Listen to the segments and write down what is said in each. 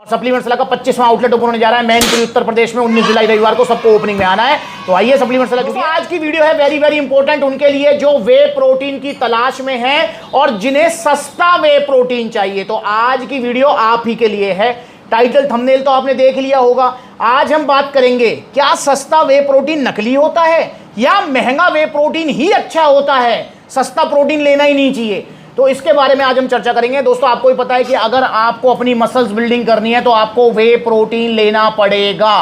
Supplement सलाह का 25वां outlet open होने जा रहा है मैनपुरी उत्तर प्रदेश में 19 जुलाई रविवार को। सबको ओपनिंग में आना है। तो आइए सप्लीमेंट सलाह, क्योंकि आज की वीडियो है वेरी वेरी इंपॉर्टेंट उनके लिए जो वे प्रोटीन की तलाश में है और जिन्हें सस्ता वे प्रोटीन चाहिए। तो आज की वीडियो आप ही के लिए है। टाइटल थंबनेल तो आपने देख लिया होगा। आज हम बात करेंगे क्या सस्ता वे प्रोटीन नकली होता है या महंगा वे प्रोटीन ही अच्छा होता है, सस्ता प्रोटीन लेना ही नहीं चाहिए। तो इसके बारे में आज हम चर्चा करेंगे। दोस्तों आपको ही पता है कि अगर आपको अपनी मसल्स बिल्डिंग करनी है तो आपको वे प्रोटीन लेना पड़ेगा,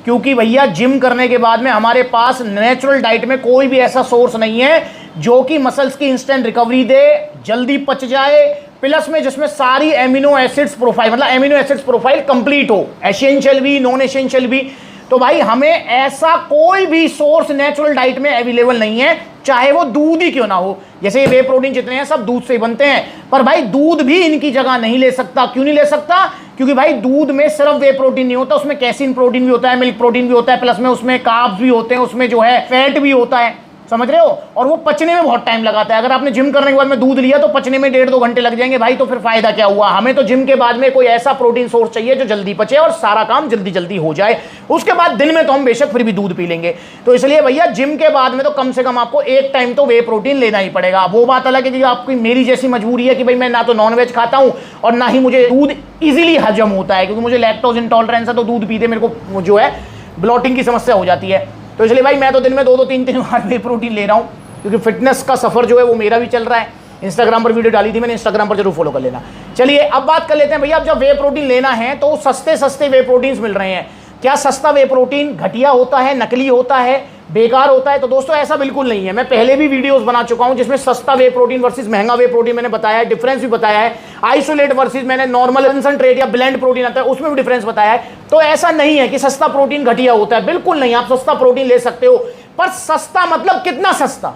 क्योंकि भैया जिम करने के बाद में हमारे पास नेचुरल डाइट में कोई भी ऐसा सोर्स नहीं है जो कि मसल्स की इंस्टेंट रिकवरी दे, जल्दी पच जाए, प्लस में जिसमें सारी एमिनो एसिड्स प्रोफाइल मतलब एमिनो एसिड्स प्रोफाइल कंप्लीट हो, एसेंशियल भी नॉन एसेंशियल भी। तो भाई हमें ऐसा कोई भी सोर्स नेचुरल डाइट में अवेलेबल नहीं है, चाहे वो दूध ही क्यों ना हो। जैसे ये वे प्रोटीन जितने हैं सब दूध से ही बनते हैं, पर भाई दूध भी इनकी जगह नहीं ले सकता। क्यों नहीं ले सकता? क्योंकि भाई दूध में सिर्फ वे प्रोटीन नहीं होता, उसमें कैसीन प्रोटीन भी होता है, मिल्क प्रोटीन भी होता है, प्लस में उसमें कार्ब्स भी होते हैं, उसमें जो है फैट भी होता है, समझ रहे हो। और वो पचने में बहुत टाइम लगाता है। अगर आपने जिम करने के बाद में दूध लिया तो पचने में 1.5-2 घंटे लग जाएंगे भाई, तो फिर फायदा क्या हुआ। हमें तो जिम के बाद में कोई ऐसा प्रोटीन सोर्स चाहिए जो जल्दी पचे और सारा काम जल्दी जल्दी हो जाए। उसके बाद दिन में तो हम बेशक फिर भी दूध पी लेंगे। तो इसलिए भैया जिम के बाद में तो कम से कम आपको एक टाइम तो वे प्रोटीन लेना ही पड़ेगा। वो बात अलग है कि आपकी मेरी जैसी मजबूरी है कि भाई मैं ना तो नॉनवेज खाता हूं और ना ही मुझे दूध इजीली हजम होता है, क्योंकि मुझे लैक्टोज इंटॉलरेंस है। तो दूध पीते मेरे को जो है ब्लॉटिंग की समस्या हो जाती है। तो इसलिए भाई मैं तो दिन में 2-2 3-3 बार वे प्रोटीन ले रहा हूं, क्योंकि फिटनेस का सफर जो है वो मेरा भी चल रहा है। इंस्टाग्राम पर वीडियो डाली थी मैंने, इंस्टाग्राम पर जरूर फॉलो कर लेना। चलिए अब बात कर लेते हैं भैया, अब जब वे प्रोटीन लेना है तो सस्ते सस्ते वे प्रोटीन मिल रहे हैं। क्या सस्ता वे प्रोटीन घटिया होता है, नकली होता है, बेकार होता है? तो दोस्तों ऐसा बिल्कुल नहीं है। मैं पहले भी वीडियोस बना चुका हूं जिसमें सस्ता वे प्रोटीन वर्सेस महंगा वे प्रोटीन मैंने बताया है, डिफरेंस भी बताया है। आइसोलेट वर्सेस मैंने नॉर्मल कंसंट्रेट या ब्लेंड प्रोटीन आता है उसमें भी डिफरेंस बताया है। तो ऐसा नहीं है कि सस्ता प्रोटीन घटिया होता है, बिल्कुल नहीं। आप सस्ता प्रोटीन ले सकते हो, पर सस्ता मतलब कितना सस्ता,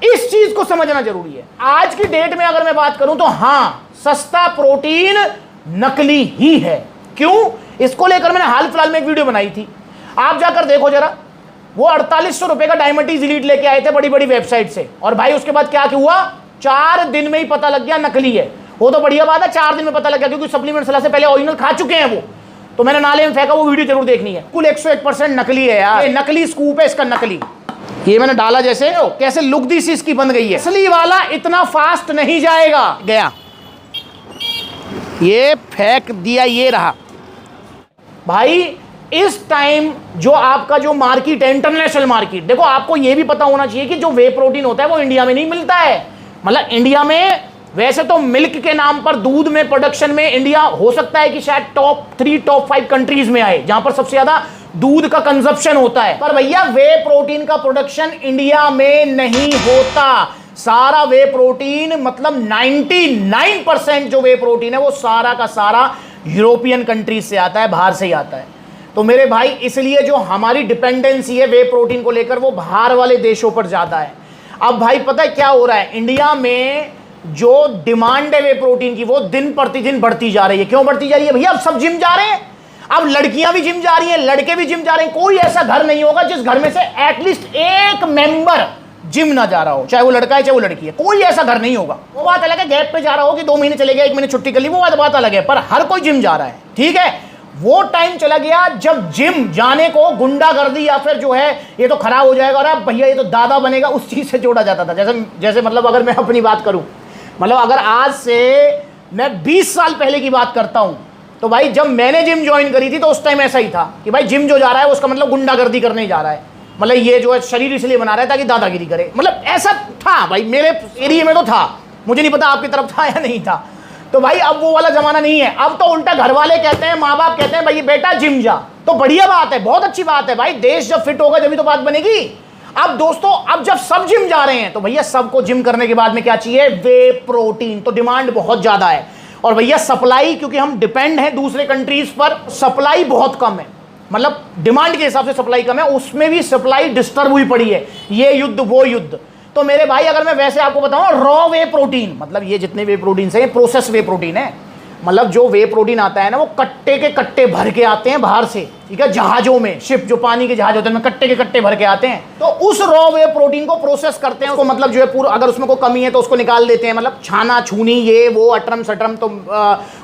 इस चीज को समझना जरूरी है। आज की डेट में अगर मैं बात करूं तो हां, सस्ता प्रोटीन नकली ही है। क्यों? इसको लेकर मैंने हाल फिलहाल में एक वीडियो बनाई थी, आप जाकर देखो जरा। वो 4800 रुपए का डायमंडीज इलीट लेके आए थे बड़ी बड़ी वेबसाइट से, और भाई उसके बाद क्या हुआ, 4 दिन में ही पता लग गया नकली है। वो तो बढ़िया बात है, 4 दिन में पता लग गया, क्योंकि सप्लीमेंट सलाह से पहले ओरिजिनल खा चुके हैं वो। तो मैंने नाले में फेंका, वो वीडियो जरूर देखनी है। कुल 101% नकली है यार, नकली स्कूप है इसका, नकली। ये मैंने डाला जैसे कैसे लुक दी सी इसकी बन गई है। असली वाला इतना फास्ट नहीं जाएगा। गया, ये फेंक दिया, ये रहा भाई। इस टाइम जो आपका जो मार्केट है, इंटरनेशनल मार्केट, देखो आपको ये भी पता होना चाहिए कि जो वे प्रोटीन होता है वो इंडिया में नहीं मिलता है। मतलब इंडिया में वैसे तो मिल्क के नाम पर दूध में प्रोडक्शन में इंडिया हो सकता है कि शायद टॉप 3 टॉप 5 कंट्रीज में आए जहां पर सबसे ज्यादा दूध का कंजप्शन होता है। पर भैया वे प्रोटीन का प्रोडक्शन इंडिया में नहीं होता। सारा वे प्रोटीन मतलब 99% जो वे प्रोटीन है वो सारा का सारा यूरोपियन कंट्रीज से आता है, बाहर से ही आता है। तो मेरे भाई इसलिए जो हमारी डिपेंडेंसी है वे प्रोटीन को लेकर वो बाहर वाले देशों पर ज्यादा है। अब भाई पता है क्या हो रहा है, इंडिया में जो डिमांड है वे प्रोटीन की वो दिन प्रतिदिन बढ़ती जा रही है। क्यों बढ़ती जा रही है भैया? अब सब जिम जा रहे हैं, अब लड़कियां भी जिम जा रही हैं, लड़के भी जिम जा रहे हैं। कोई ऐसा घर नहीं होगा जिस घर में से एटलीस्ट एक मेंबर जिम ना जा रहा हो, चाहे वो लड़का है चाहे वो लड़की है। कोई ऐसा घर नहीं होगा। वो बात अलग है गैप पे जा रहा हो कि 2 महीने चले गए, 1 महीने छुट्टी कर ली, वो बात अलग है, पर हर कोई जिम जा रहा है। ठीक है, वो टाइम चला गया जब जिम जाने को गुंडागर्दी या फिर जो है ये तो खराब हो जाएगा और अब भैया ये तो दादा बनेगा, उस चीज से जोड़ा जाता था। जैसे मतलब अगर मैं अपनी बात करूं, मतलब अगर आज से मैं 20 साल पहले की बात करता हूं, तो भाई जब मैंने जिम ज्वाइन करी थी तो उस टाइम ऐसा ही था कि भाई जिम जो जा रहा है उसका मतलब गुंडागर्दी करने जा रहा है, मतलब ये जो है शरीर इसलिए बना रहा है ताकि दादागिरी करे। मतलब ऐसा था भाई, मेरे एरिया में तो था, मुझे नहीं पता आपकी तरफ था या नहीं था। तो भाई अब वो वाला जमाना नहीं है। अब तो उल्टा घर वाले कहते हैं, माँ बाप कहते हैं भाई बेटा जिम जा। तो बढ़िया बात है, बहुत अच्छी बात है भाई। देश जब फिट होगा जब तो बात बनेगी। अब दोस्तों अब जब सब जिम जा रहे हैं तो भैया सबको जिम करने के बाद में क्या चाहिए? वे प्रोटीन। तो डिमांड बहुत ज्यादा है और भैया सप्लाई, क्योंकि हम डिपेंड हैं दूसरे कंट्रीज पर, सप्लाई बहुत कम है। मतलब डिमांड के हिसाब से सप्लाई कम है, उसमें भी सप्लाई डिस्टर्ब हुई पड़ी है, ये युद्ध वो युद्ध। तो मेरे भाई अगर मैं वैसे आपको बताऊं, रॉ वे प्रोटीन मतलब ये जितने वे प्रोटीन है प्रोसेस वे प्रोटीन है। मतलब जो वे प्रोटीन आता है ना वो कट्टे के कट्टे भर के आते हैं बाहर से, ठीक है, जहाजों में, शिप जो पानी के जहाज होते हैं कट्टे के कट्टे भर के आते हैं। तो उस रॉ वे प्रोटीन को प्रोसेस करते हैं, उसको मतलब जो है पूरा, अगर उसमें कोई कमी है तो उसको निकाल देते हैं, मतलब छाना छूनी ये वो अटरम सटरम तो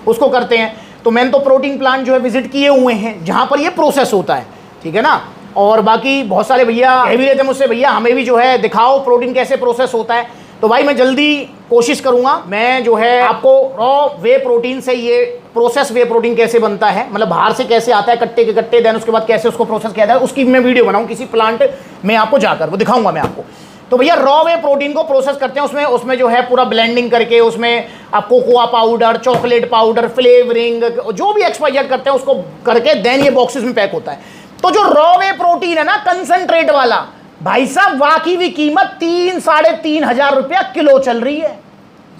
उसको करते हैं। तो मैंने तो प्रोटीन प्लांट जो है विजिट किए हुए हैं जहां पर ये प्रोसेस होता है, ठीक है ना। और बाकी बहुत सारे भैया भी लेते मुझसे, भैया हमें भी जो है दिखाओ प्रोटीन कैसे प्रोसेस होता है। तो भाई मैं जल्दी कोशिश करूंगा, मैं जो है आपको रॉ वे प्रोटीन से ये प्रोसेस वे प्रोटीन कैसे बनता है, मतलब बाहर से कैसे आता है कट्टे के कट्टे, देन उसके बाद कैसे उसको प्रोसेस किया जाए, उसकी मैं वीडियो बनाऊं किसी प्लांट में आपको जाकर वो दिखाऊंगा मैं आपको। तो भैया रॉ वे प्रोटीन को प्रोसेस करते हैं, उसमें जो है पूरा ब्लेंडिंग करके उसमें आप cocoa powder, chocolate powder, flavouring, जो भी एक्सपाइजेड करते हैं उसको करके देन ये बॉक्सेस में पैक होता है। तो जो रॉ वे प्रोटीन है ना कंसंट्रेट वाला, भाई साहब वाकई भी कीमत 3-3.5 हजार रुपया किलो चल रही है,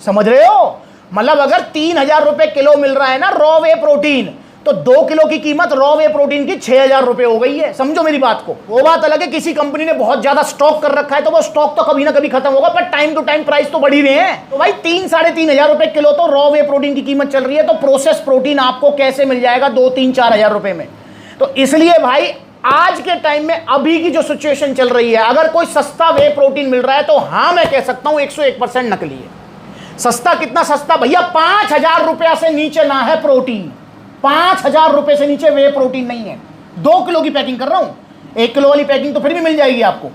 समझ रहे हो। मतलब अगर 3,000 रुपए किलो मिल रहा है ना रॉ वे प्रोटीन, तो 2 किलो की कीमत रॉ वे प्रोटीन की 6,000 रुपए हो गई है, समझो मेरी बात को। वो बात अलग है किसी कंपनी ने बहुत ज्यादा स्टॉक कर रखा है तो वो स्टॉक तो कभी ना कभी खत्म होगा, पर टाइम टू टाइम प्राइस तो बढ़ ही रहे हैं। तो भाई 3-3.5 रुपए किलो तो रॉ वे प्रोटीन की कीमत चल रही है, तो प्रोसेस प्रोटीन आपको कैसे मिल जाएगा 2-3-4 हजार रुपए में। तो इसलिए भाई आज के टाइम में अभी की जो सिचुएशन चल रही है, अगर कोई सस्ता वे प्रोटीन मिल रहा है तो हाँ मैं कह सकता हूं 101% नकली है। सस्ता कितना सस्ता भैया, 5,000 रुपया से नीचे ना है प्रोटीन, 5,000 रुपए से नीचे वे प्रोटीन नहीं है। 2 किलो की पैकिंग कर रहा हूं, 1 किलो वाली पैकिंग तो फिर भी मिल जाएगी आपको,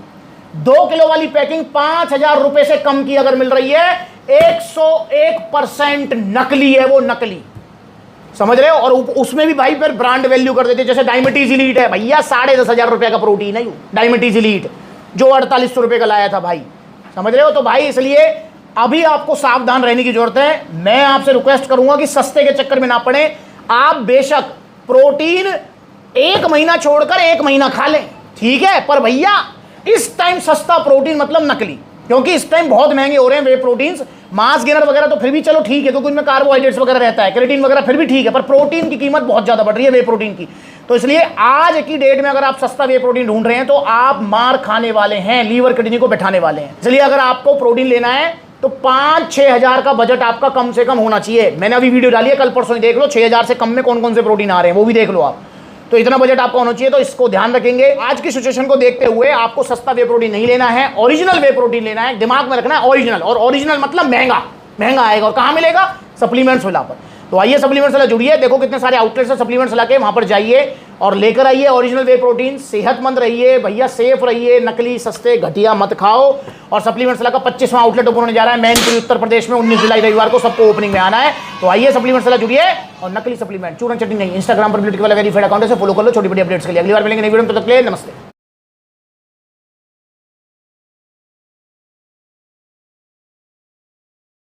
2 किलो वाली पैकिंग 5,000 रुपए से कम की अगर मिल रही है, 101% नकली है, वो नकली, समझ रहे हो। और उसमें भी भाई फिर ब्रांड वैल्यू कर देते, जैसे डायमिटीज इलीट है भैया, 10,500 रुपए का प्रोटीन है डायमिटीज इलीट, जो 4800 रुपए का लाया था भाई, समझ रहे हो। तो भाई इसलिए अभी आपको सावधान रहने की जरूरत है। मैं आपसे रिक्वेस्ट करूंगा कि सस्ते के चक्कर में ना पड़े। आप बेशक प्रोटीन 1 महीना छोड़कर 1 महीना खा लें, ठीक है, पर भैया इस टाइम सस्ता प्रोटीन मतलब नकली, क्योंकि इस टाइम बहुत महंगे हो रहे हैं वे प्रोटीन्स। मास गेनर वगैरह तो फिर भी चलो ठीक है, क्योंकि उनमें कार्बोहाइड्रेट्स वगैरह रहता है, क्रेटीन वगैरह फिर भी ठीक है, पर प्रोटीन की कीमत बहुत ज्यादा बढ़ रही है वे प्रोटीन की। तो इसलिए आज की डेट में अगर आप सस्ता वे प्रोटीन ढूंढ रहे हैं तो आप मार खाने वाले हैं, लीवर किडनी को बैठाने वाले हैं। इसलिए अगर आपको प्रोटीन लेना है तो 5-6 हजार का बजट आपका कम से कम होना चाहिए। मैंने अभी वीडियो डाली है, कल परसों ही देख लो, 6 हजार से कम में कौन कौन से प्रोटीन आ रहे हैं वो भी देख लो आप। तो इतना बजट आपका होना चाहिए, तो इसको ध्यान रखेंगे। आज की सिचुएशन को देखते हुए आपको सस्ता वे प्रोटीन नहीं लेना है, ओरिजिनल वे प्रोटीन लेना है, दिमाग में रखना है ओरिजिनल। और ओरिजिनल मतलब महंगा महंगा आएगा, और कहां मिलेगा, सप्लीमेंट्स वाला पर। तो आइए सप्लीमेंट्स वाला जुड़िए, देखो कितने सारे आउटलेट्स है सप्लीमेंट्स वाला के, वहां पर जाइए और लेकर आइए ओरिजिनल वे प्रोटीन। सेहतमंद रहिए भैया, सेफ रहिए, नकली सस्ते घटिया मत खाओ। और सप्लीमेंट्स वाला का 25वां आउटलेट ओपन होने जा रहा है मैनपुरी उत्तर प्रदेश में, 19 जुलाई रविवार को सबको ओपनिंग में आना है। तो आइए सप्लीमेंट्स वाला जुड़िए, और नकली सप्लीमेंट चूरन चटनी नहीं, इंस्टाग्राम पर वाला वेरीफाइड अकाउंट से फॉलो कर लो छोटी बड़ी अपडेट्स के लिए। अगली बार मिलेंगे नई वीडियो में, तब तक के लिए नमस्ते।